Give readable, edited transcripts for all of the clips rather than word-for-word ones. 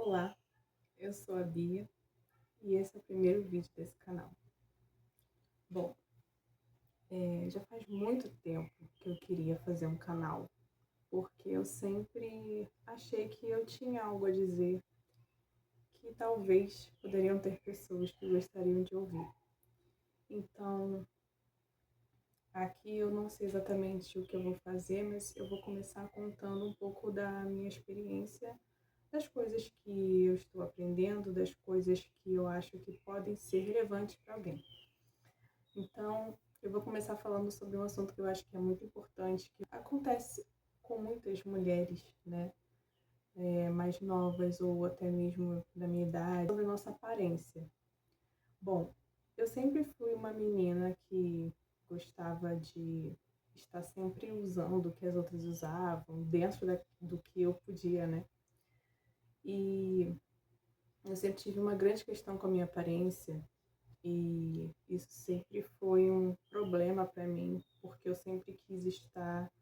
Olá, eu sou a Bia e esse é o primeiro vídeo desse canal. Bom, já faz muito tempo que eu queria fazer um canal, porque eu sempre achei que eu tinha algo a dizer, que talvez poderiam ter pessoas que gostariam de ouvir. Então, aqui eu não sei exatamente o que eu vou fazer, mas eu vou começar contando um pouco da minha experiência, das coisas que eu estou aprendendo, das coisas que eu acho que podem ser relevantes para alguém. Então, eu vou começar falando sobre um assunto que eu acho que é muito importante, que acontece com muitas mulheres, né, mais novas ou até mesmo da minha idade, sobre a nossa aparência. Bom, eu sempre fui uma menina que gostava de estar sempre usando o que as outras usavam, dentro do que eu podia, né? E eu sempre tive uma grande questão com a minha aparência, e isso sempre foi um problema para mim, porque eu sempre quis estar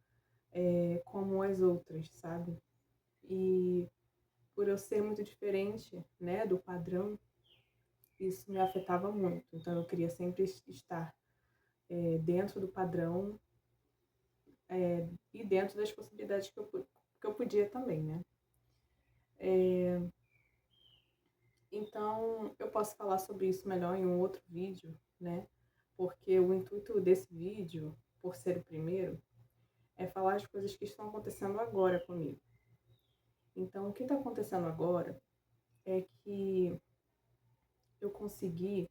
como as outras, sabe? E por eu ser muito diferente, né, do padrão, isso me afetava muito. Então eu queria sempre estar dentro do padrão e dentro das possibilidades que eu podia também, né? Então eu posso falar sobre isso melhor em um outro vídeo, né? Porque o intuito desse vídeo, por ser o primeiro, é falar as coisas que estão acontecendo agora comigo. Então, o que está acontecendo agora é que eu consegui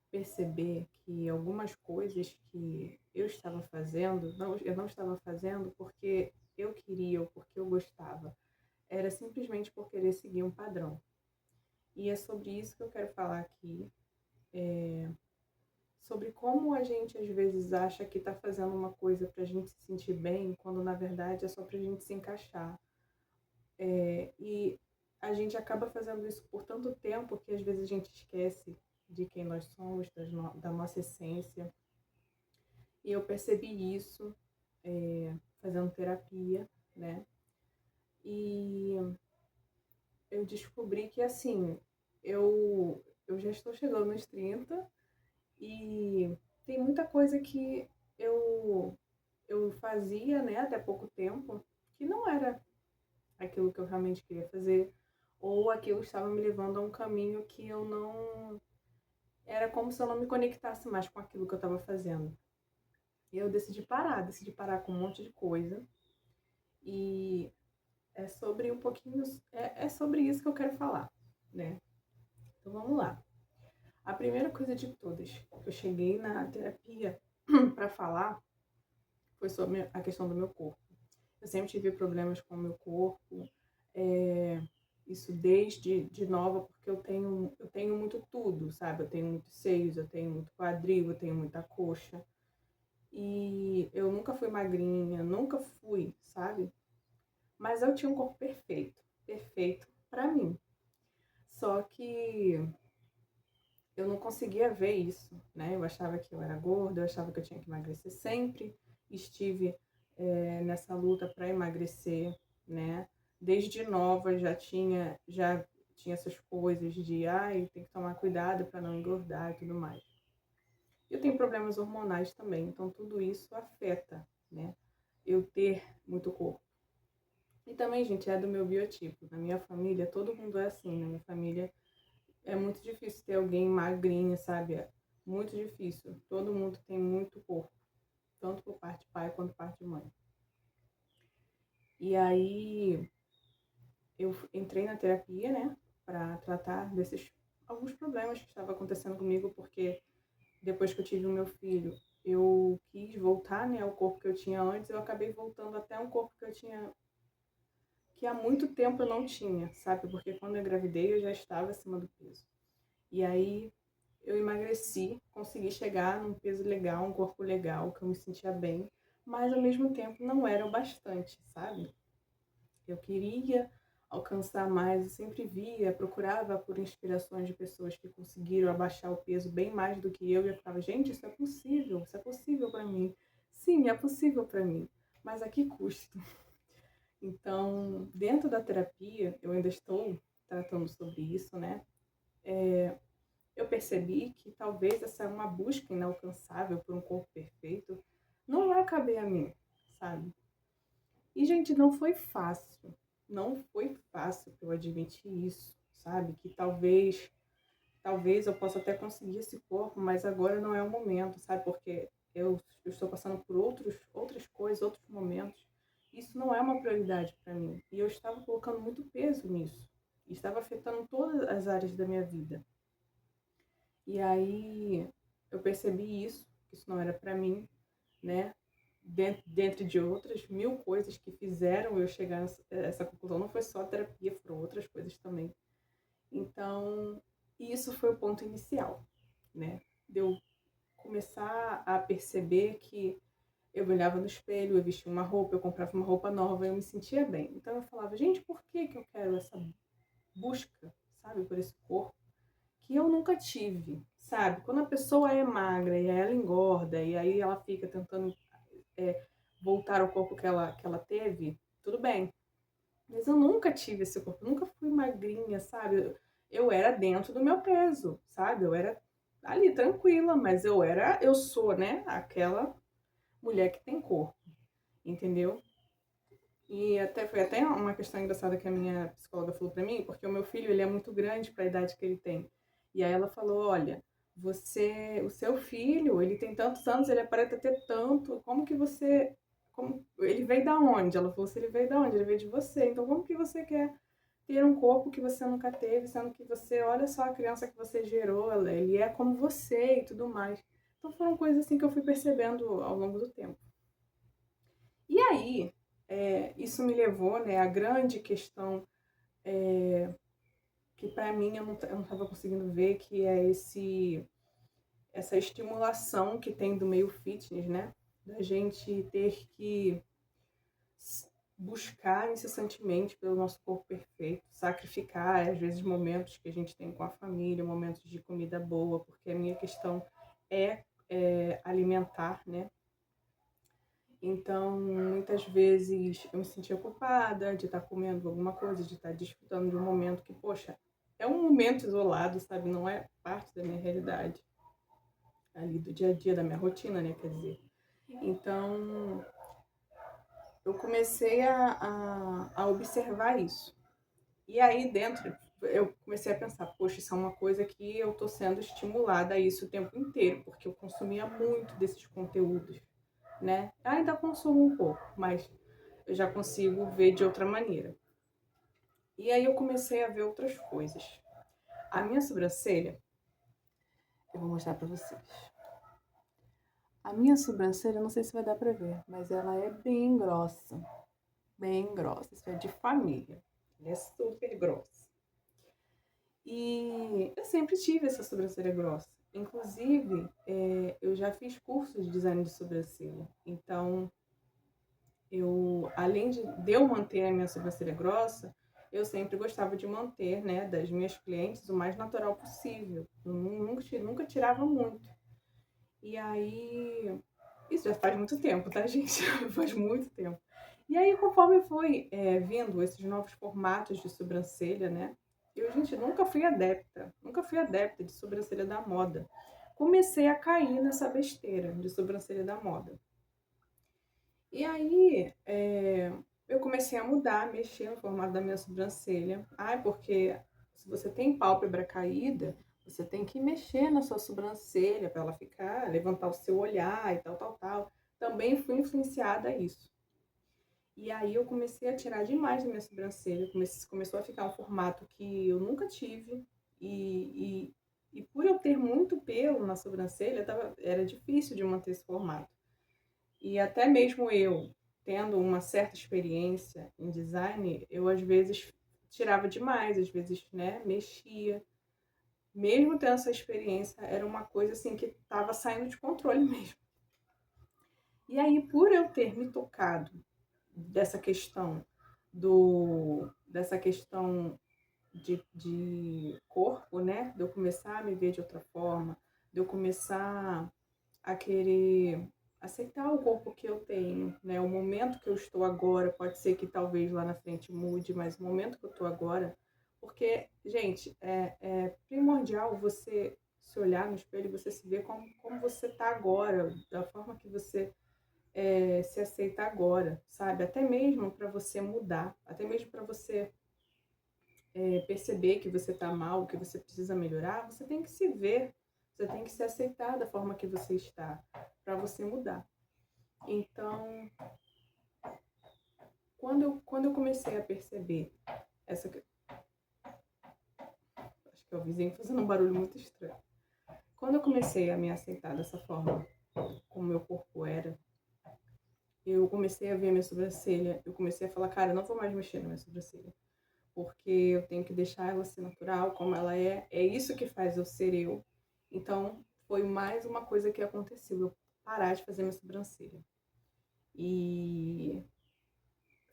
perceber que algumas coisas que eu estava fazendo, eu não estava fazendo porque eu queria ou porque eu gostava. Era simplesmente por querer seguir um padrão. E é sobre isso que eu quero falar aqui, sobre como a gente às vezes acha que está fazendo uma coisa para a gente se sentir bem, quando na verdade é só para a gente se encaixar. E a gente acaba fazendo isso por tanto tempo que às vezes a gente esquece de quem nós somos, da nossa essência. E eu percebi isso fazendo terapia, né? E eu descobri que, assim, eu já estou chegando nos 30 e tem muita coisa que eu, eu fazia, né, até pouco tempo, que não era aquilo que eu realmente queria fazer, ou aquilo estava me levando a um caminho que eu não. Era como se eu não me conectasse mais com aquilo que eu estava fazendo. E eu decidi parar com um monte de coisa. E é sobre um pouquinho. É sobre isso que eu quero falar, né? Então vamos lá. A primeira coisa de todas que eu cheguei na terapia para falar foi sobre a questão do meu corpo. Eu sempre tive problemas com o meu corpo, é, isso desde de nova, porque eu tenho muito tudo, sabe? Eu tenho muitos seios, eu tenho muito quadril, eu tenho muita coxa. E eu nunca fui magrinha, nunca fui, sabe? Mas eu tinha um corpo perfeito, perfeito pra mim. Só que eu não conseguia ver isso, né? Eu achava que eu era gorda, eu achava que eu tinha que emagrecer sempre. Estive nessa luta para emagrecer, né? Desde nova já tinha essas coisas de, ai, tem que tomar cuidado para não engordar e tudo mais. Eu tenho problemas hormonais também, então tudo isso afeta, né? Eu ter muito corpo. E também, gente, é do meu biotipo. Na minha família, todo mundo é assim. Na minha família, é muito difícil ter alguém magrinho, sabe? É muito difícil. Todo mundo tem muito corpo, tanto por parte de pai quanto por parte de mãe. E aí eu entrei na terapia, né, para tratar desses alguns problemas que estavam acontecendo comigo, porque depois que eu tive o meu filho, eu quis voltar, né, ao corpo que eu tinha antes, eu acabei voltando até um corpo que eu tinha que há muito tempo eu não tinha, sabe? Porque quando eu engravidei eu já estava acima do peso. E aí eu emagreci, consegui chegar num peso legal, um corpo legal, que eu me sentia bem, mas ao mesmo tempo não era o bastante, sabe? Eu queria alcançar mais, eu sempre via, procurava por inspirações de pessoas que conseguiram abaixar o peso bem mais do que eu, e eu ficava, gente, isso é possível para mim. Sim, é possível para mim, mas a que custo? Então, dentro da terapia, eu ainda estou tratando sobre isso, né, eu percebi que talvez essa é uma busca inalcançável por um corpo perfeito não vai caber a mim, sabe. E, gente, não foi fácil, não foi fácil pra eu admitir isso, sabe, que talvez eu possa até conseguir esse corpo, mas agora não é o momento, sabe, porque eu estou passando por outras coisas, outros momentos. Isso não é uma prioridade para mim. E eu estava colocando muito peso nisso. E estava afetando todas as áreas da minha vida. E aí eu percebi isso, que isso não era para mim, né? Dentro de outras mil coisas que fizeram eu chegar a essa conclusão. Não foi só a terapia, foram outras coisas também. Então, isso foi o ponto inicial, né? De eu começar a perceber que eu me olhava no espelho, eu vestia uma roupa, eu comprava uma roupa nova, eu me sentia bem. Então eu falava, gente, por que que eu quero essa busca, sabe, por esse corpo que eu nunca tive, sabe? Quando a pessoa é magra e aí ela engorda e aí ela fica tentando voltar ao corpo que ela teve, tudo bem. Mas eu nunca tive esse corpo, nunca fui magrinha, sabe? Eu era dentro do meu peso, sabe? Eu era ali tranquila, mas eu sou, né, aquela mulher que tem corpo, entendeu? E até foi até uma questão engraçada que a minha psicóloga falou pra mim, porque o meu filho, ele é muito grande para a idade que ele tem. E aí ela falou: "Olha, o seu filho, ele tem tantos anos, ele aparenta ter tanto, como que você como ele veio da onde?" Ela falou: "Se ele veio da onde? Ele veio de você. Então como que você quer ter um corpo que você nunca teve, sendo que você, olha só a criança que você gerou, ele é como você e tudo mais." Então foram coisas assim que eu fui percebendo ao longo do tempo. E aí, isso me levou, né, à grande questão que para mim eu não estava conseguindo ver, que é essa estimulação que tem do meio fitness, né? Da gente ter que buscar incessantemente pelo nosso corpo perfeito, sacrificar, às vezes, momentos que a gente tem com a família, momentos de comida boa, porque a minha questão é alimentar, né? Então, muitas vezes eu me sentia culpada de estar comendo alguma coisa, de estar desfrutando de um momento que, poxa, é um momento isolado, sabe? Não é parte da minha realidade, ali do dia a dia, da minha rotina, né? Quer dizer. Então, eu comecei a observar isso. E aí, dentro, eu comecei a pensar, poxa, isso é uma coisa que eu estou sendo estimulada a isso o tempo inteiro, porque eu consumia muito desses conteúdos, né? Ainda consumo um pouco, mas eu já consigo ver de outra maneira. E aí eu comecei a ver outras coisas. A minha sobrancelha, eu vou mostrar pra vocês. A minha sobrancelha, não sei se vai dar pra ver, mas ela é bem grossa. Bem grossa. Isso é de família. Ela é super grossa. E eu sempre tive essa sobrancelha grossa. Inclusive, eu já fiz curso de design de sobrancelha. Então, além de eu manter a minha sobrancelha grossa, eu sempre gostava de manter, né, das minhas clientes o mais natural possível. Eu nunca tirava muito. E aí, isso já faz muito tempo, tá, gente? Faz muito tempo. E aí, conforme foi vindo esses novos formatos de sobrancelha, né? Eu, gente, nunca fui adepta de sobrancelha da moda. Comecei a cair nessa besteira de sobrancelha da moda. E aí, eu comecei a mudar, mexer no formato da minha sobrancelha. Ai, porque se você tem pálpebra caída, você tem que mexer na sua sobrancelha para ela ficar, levantar o seu olhar e tal, tal, tal. Também fui influenciada a isso. E aí eu comecei a tirar demais da minha sobrancelha, começou a ficar um formato que eu nunca tive. E por eu ter muito pelo na sobrancelha, era difícil de manter esse formato. E até mesmo eu, tendo uma certa experiência em design, eu às vezes tirava demais, às vezes, né, mexia. Mesmo tendo essa experiência, era uma coisa assim que estava saindo de controle mesmo. E aí, por eu ter me tocado dessa questão dessa questão de corpo, né, de eu começar a me ver de outra forma, de eu começar a querer aceitar o corpo que eu tenho, né? O momento que eu estou agora, pode ser que talvez lá na frente mude, mas o momento que eu estou agora, Porque, gente, é primordial você se olhar no espelho e você se ver como você tá agora, da forma que você se aceita agora, sabe? Até mesmo para você mudar, até mesmo para você perceber que você tá mal, que você precisa melhorar, você tem que se ver, você tem que se aceitar da forma que você está, para você mudar. Então, quando eu comecei a perceber essa. Acho que é o vizinho fazendo um barulho muito estranho. Quando eu comecei a me aceitar dessa forma, como meu corpo era, eu comecei a ver minha sobrancelha, eu comecei a falar, cara, eu não vou mais mexer na minha sobrancelha, porque eu tenho que deixar ela ser natural, como ela é isso que faz eu ser eu. Então, foi mais uma coisa que aconteceu, eu parar de fazer minha sobrancelha. E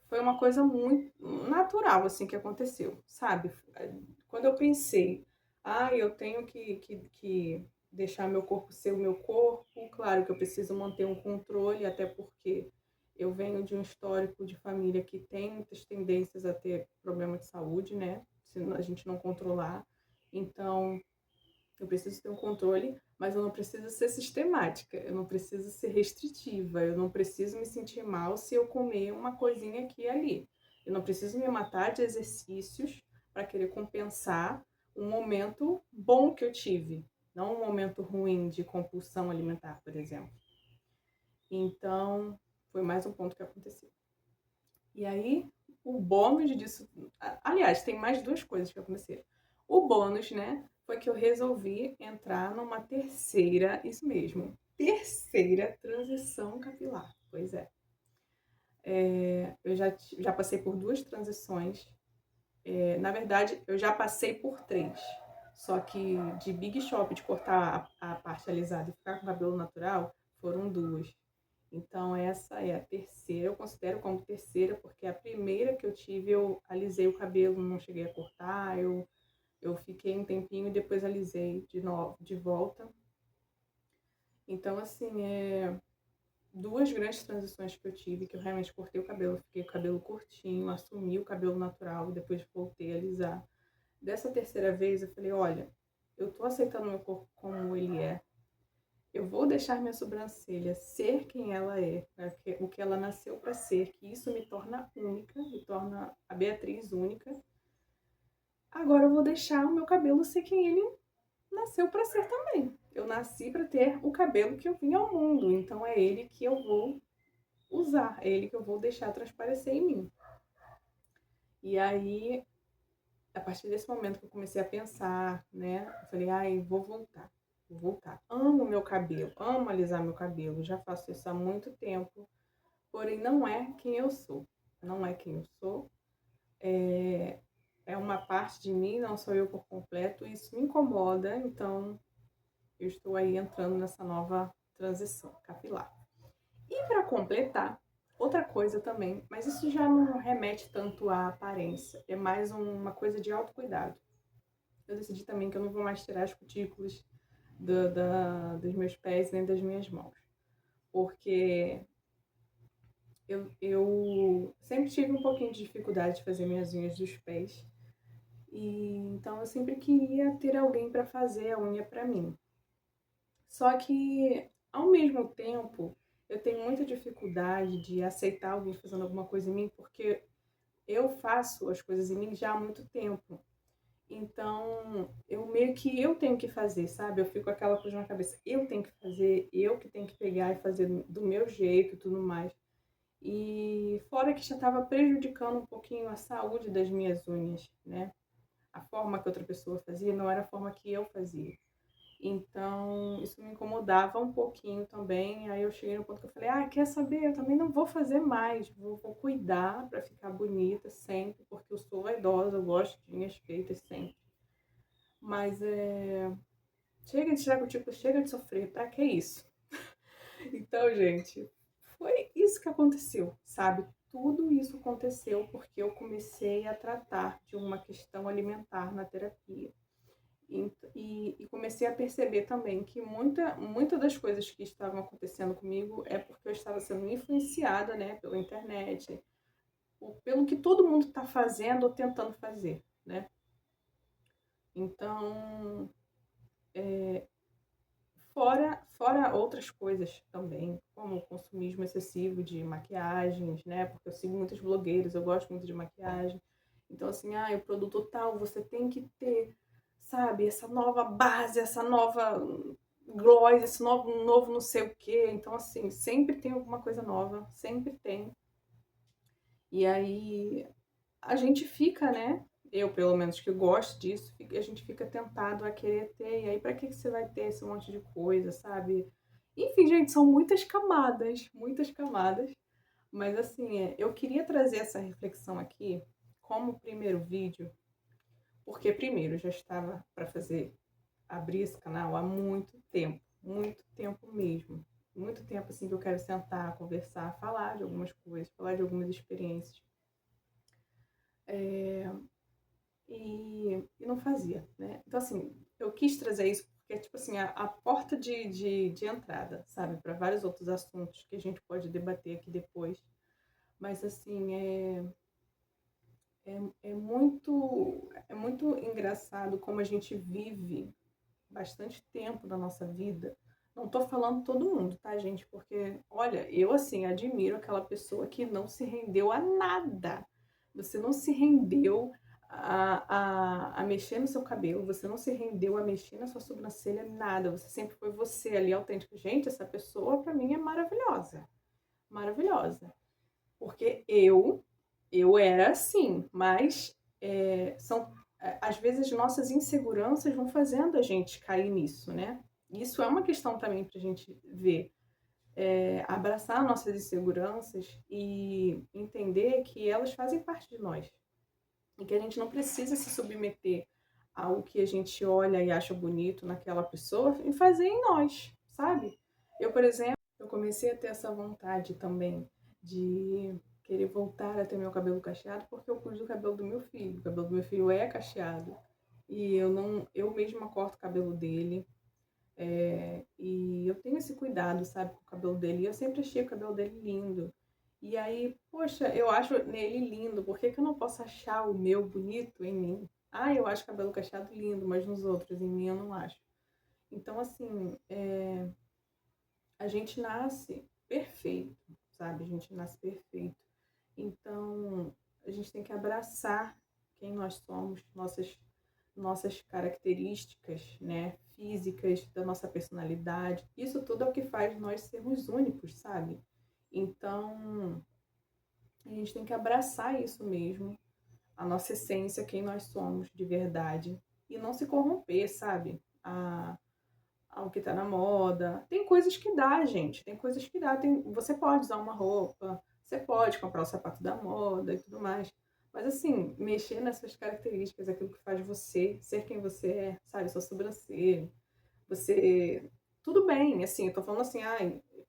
foi uma coisa muito natural, assim, que aconteceu, sabe? Quando eu pensei, eu tenho que deixar meu corpo ser o meu corpo, claro que eu preciso manter um controle, até porque eu venho de um histórico de família que tem muitas tendências a ter problema de saúde, né? Se a gente não controlar. Então, eu preciso ter um controle, mas eu não preciso ser sistemática, eu não preciso ser restritiva, eu não preciso me sentir mal se eu comer uma coisinha aqui e ali. Eu não preciso me matar de exercícios para querer compensar um momento bom que eu tive, não um momento ruim de compulsão alimentar, por exemplo. Então, foi mais um ponto que aconteceu. E aí, o bônus disso. Aliás, tem mais duas coisas que aconteceram. O bônus, né, foi que eu resolvi entrar numa terceira, isso mesmo, terceira transição capilar. Pois é. Eu já passei por duas transições. Na verdade, eu já passei por três. Só que de big shop, de cortar a parte alisada e ficar com o cabelo natural, foram duas. Então, essa é a terceira, eu considero como terceira, porque a primeira que eu tive, eu alisei o cabelo, não cheguei a cortar, eu fiquei um tempinho e depois alisei de novo, de volta. Então, assim, duas grandes transições que eu tive, que eu realmente cortei o cabelo, fiquei com o cabelo curtinho, assumi o cabelo natural e depois voltei a alisar. Dessa terceira vez, eu falei, olha, eu tô aceitando meu corpo como ele é, eu vou deixar minha sobrancelha ser quem ela é, né? O que ela nasceu para ser, que isso me torna única, me torna a Beatriz única. Agora eu vou deixar o meu cabelo ser quem ele nasceu para ser também. Eu nasci para ter o cabelo que eu vim ao mundo, então é ele que eu vou usar, é ele que eu vou deixar transparecer em mim. E aí, a partir desse momento que eu comecei a pensar, né, eu falei, vou voltar. Vou voltar. Amo meu cabelo, amo alisar meu cabelo, já faço isso há muito tempo. Porém, não é quem eu sou. Não é quem eu sou. É uma parte de mim, não sou eu por completo. E isso me incomoda, então eu estou aí entrando nessa nova transição capilar. E para completar, outra coisa também, mas isso já não remete tanto à aparência, é mais uma coisa de autocuidado. Eu decidi também que eu não vou mais tirar as cutículas dos meus pés nem das minhas mãos. Porque eu sempre tive um pouquinho de dificuldade de fazer minhas unhas dos pés. E então eu sempre queria ter alguém para fazer a unha para mim. Só que ao mesmo tempo, eu tenho muita dificuldade de aceitar alguém fazendo alguma coisa em mim, porque eu faço as coisas em mim já há muito tempo. Então, eu meio que eu tenho que fazer, sabe? Eu fico com aquela coisa na cabeça, eu tenho que fazer, eu que tenho que pegar e fazer do meu jeito e tudo mais. E fora que já estava prejudicando um pouquinho a saúde das minhas unhas, né? A forma que outra pessoa fazia não era a forma que eu fazia. Então, isso me incomodava um pouquinho também. Aí eu cheguei no ponto que eu falei, quer saber? Eu também não vou fazer mais. Vou cuidar para ficar bonita sempre, porque eu sou vaidosa, eu gosto de unhas feitas sempre. Mas chega de tirar cutícula, chega de sofrer, pra que isso? Então, gente, foi isso que aconteceu, sabe? Tudo isso aconteceu porque eu comecei a tratar de uma questão alimentar na terapia. E comecei a perceber também que muita das coisas que estavam acontecendo comigo é porque eu estava sendo influenciada, né, pela internet, pelo que todo mundo está fazendo ou tentando fazer, né? Então, fora outras coisas também, como o consumismo excessivo de maquiagens, né? Porque eu sigo muitos blogueiros, eu gosto muito de maquiagem. Então, assim, o produto tal, você tem que ter, sabe, essa nova base, essa nova gloss, esse novo não sei o quê. Então, assim, sempre tem alguma coisa nova, sempre tem. E aí a gente fica, né? Eu, pelo menos, que gosto disso, a gente fica tentado a querer ter. E aí, pra que você vai ter esse monte de coisa, sabe? Enfim, gente, são muitas camadas, muitas camadas. Mas, assim, eu queria trazer essa reflexão aqui como primeiro vídeo, porque, primeiro, eu já estava para abrir esse canal há muito tempo mesmo. Muito tempo, assim, que eu quero sentar, conversar, falar de algumas coisas, falar de algumas experiências. E não fazia, né? Então, assim, eu quis trazer isso porque é, tipo assim, a porta de entrada, sabe? Para vários outros assuntos que a gente pode debater aqui depois. Mas, assim, é muito engraçado como a gente vive bastante tempo da nossa vida. Não tô falando todo mundo, tá, gente? Porque, olha, eu, assim, admiro aquela pessoa que não se rendeu a nada. Você não se rendeu a mexer no seu cabelo, você não se rendeu a mexer na sua sobrancelha, nada. Você sempre foi você ali, autêntico. Gente, essa pessoa, pra mim, é maravilhosa. Maravilhosa. Porque eu era assim, mas às vezes nossas inseguranças vão fazendo a gente cair nisso, né? Isso é uma questão também para a gente ver, abraçar nossas inseguranças e entender que elas fazem parte de nós e que a gente não precisa se submeter ao que a gente olha e acha bonito naquela pessoa e fazer em nós, sabe? Eu, por exemplo, eu comecei a ter essa vontade também de querer voltar a ter meu cabelo cacheado porque eu cuido do cabelo do meu filho. O cabelo do meu filho é cacheado e eu mesma corto o cabelo dele. E eu tenho esse cuidado, sabe, com o cabelo dele. E eu sempre achei o cabelo dele lindo. E aí, poxa, eu acho nele lindo. Por que que eu não posso achar o meu bonito em mim? Eu acho o cabelo cacheado lindo, mas nos outros, em mim, eu não acho. Então, assim, a gente nasce perfeito, sabe? A gente nasce perfeito. Então, a gente tem que abraçar quem nós somos, nossas características, né, físicas, da nossa personalidade. Isso tudo é o que faz nós sermos únicos, sabe? Então, a gente tem que abraçar isso mesmo, a nossa essência, quem nós somos de verdade, e não se corromper, sabe? Ao que tá na moda. Tem coisas que dá, gente. Tem coisas que dá. Você pode usar uma roupa, você pode comprar o sapato da moda e tudo mais. Mas assim, mexer nessas características, aquilo que faz você ser quem você é, sabe? Sua sobrancelha, você. Tudo bem, assim, eu tô falando assim,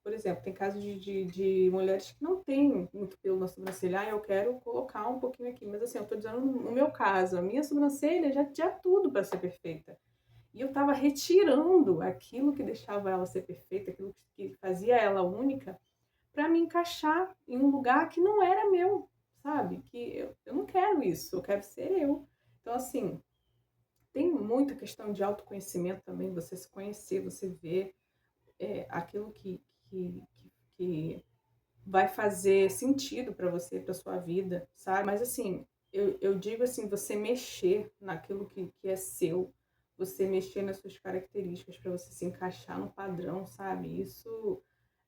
por exemplo, tem casos de mulheres que não têm muito pelo na sobrancelha. Eu quero colocar um pouquinho aqui. Mas assim, eu tô dizendo no meu caso, a minha sobrancelha já tinha tudo para ser perfeita. E eu estava retirando aquilo que deixava ela ser perfeita, aquilo que fazia ela única, para me encaixar em um lugar que não era meu, sabe? Que eu não quero isso, eu quero ser eu. Então, assim, tem muita questão de autoconhecimento também, você se conhecer, você ver aquilo que, que vai fazer sentido para você, para sua vida, sabe? Mas assim, eu digo assim, você mexer naquilo que é seu, você mexer nas suas características para você se encaixar no padrão, sabe? Isso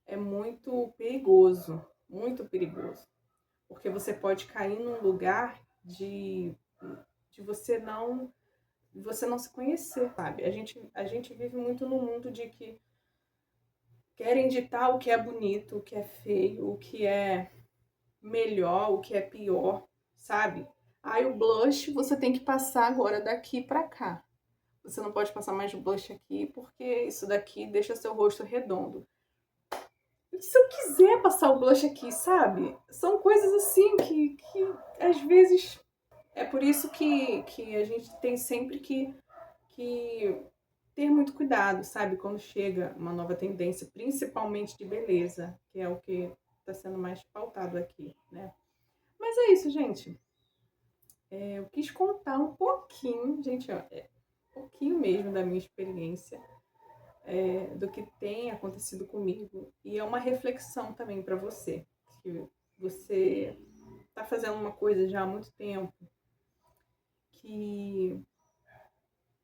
é muito perigoso, muito perigoso. Porque você pode cair num lugar de você não se conhecer, sabe? A gente vive muito no mundo de que querem ditar o que é bonito, o que é feio, o que é melhor, o que é pior, sabe? O blush você tem que passar agora daqui pra cá. Você não pode passar mais blush aqui porque isso daqui deixa seu rosto redondo. E se eu quiser passar o blush aqui, sabe? São coisas assim que às vezes é por isso que a gente tem sempre que ter muito cuidado, sabe? Quando chega uma nova tendência, principalmente de beleza, que é o que está sendo mais pautado aqui, né? Mas é isso, gente. Eu quis contar um pouquinho, gente, ó, pouquinho mesmo da minha experiência, do que tem acontecido comigo. E é uma reflexão também para você, que você está fazendo uma coisa já há muito tempo, que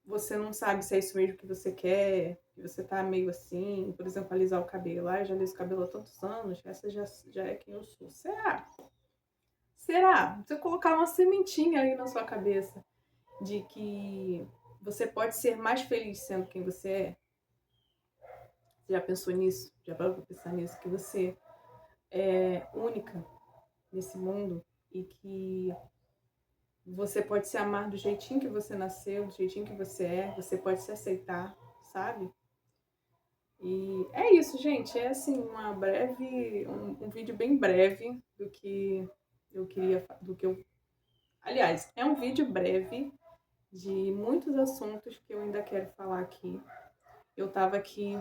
você não sabe se é isso mesmo que você quer, que você tá meio assim, por exemplo, alisar o cabelo. Ah, eu já aliso o cabelo há tantos anos, essa já é quem eu sou. Será? Será? Se eu colocar uma sementinha aí na sua cabeça de que você pode ser mais feliz sendo quem você é, você já pensou nisso? Já parou pra pensar nisso? Que você é única nesse mundo e que você pode se amar do jeitinho que você nasceu, do jeitinho que você pode se aceitar, sabe? E é isso, gente. É assim, um vídeo bem breve do que eu queria, do que eu. Aliás, é um vídeo breve de muitos assuntos que eu ainda quero falar aqui. Eu tava aqui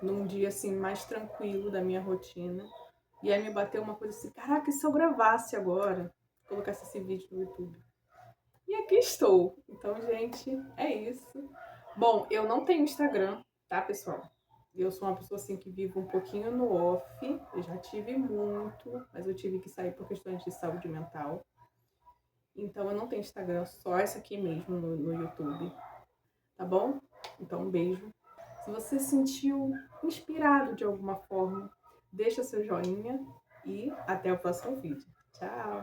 num dia assim mais tranquilo da minha rotina. E aí me bateu uma coisa assim, caraca, e se eu gravasse agora? Colocasse esse vídeo no YouTube. E aqui estou. Então, gente, é isso. Bom, eu não tenho Instagram, tá, pessoal? Eu sou uma pessoa assim que vive um pouquinho no off. Eu já tive muito, mas eu tive que sair por questões de saúde mental. Então eu não tenho Instagram, só essa aqui mesmo no YouTube, tá bom? Então um beijo. Se você se sentiu inspirado de alguma forma, deixa seu joinha e até o próximo vídeo. Tchau!